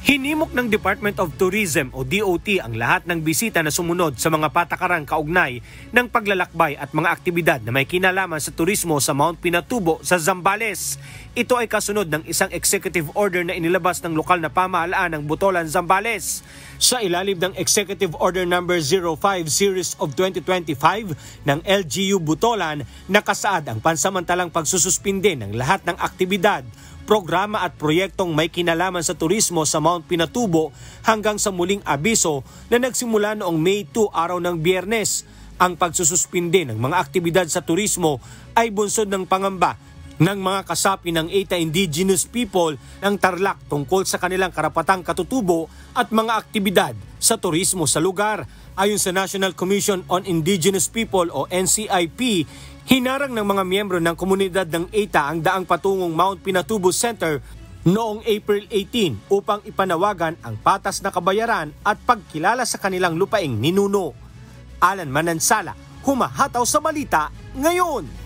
Hinimok ng Department of Tourism o DOT ang lahat ng bisita na sumunod sa mga patakarang kaugnay ng paglalakbay at mga aktibidad na may kinalaman sa turismo sa Mount Pinatubo sa Zambales. Ito ay kasunod ng isang executive order na inilabas ng lokal na pamahalaan ng Butolan, Zambales. Sa ilalim ng Executive Order No. 05 Series of 2025 ng LGU Butolan, nakasaad ang pansamantalang pagsususpinde ng lahat ng aktibidad, programa at proyektong may kinalaman sa turismo sa Mount Pinatubo hanggang sa muling abiso na nagsimula noong May 2 araw ng Biyernes. Ang pagsususpinde ng mga aktibidad sa turismo ay bunsod ng pangamba ng mga kasapi ng 80 indigenous people ng Tarlac tungkol sa kanilang karapatang katutubo at mga aktibidad sa turismo sa lugar. Ayon sa National Commission on Indigenous People o NCIP, hinarang ng mga miyembro ng komunidad ng ETA ang daang patungong Mount Pinatubo Center noong April 18 upang ipanawagan ang patas na kabayaran at pagkilala sa kanilang lupaing ninuno. Alan Manansala, humahataw sa balita ngayon.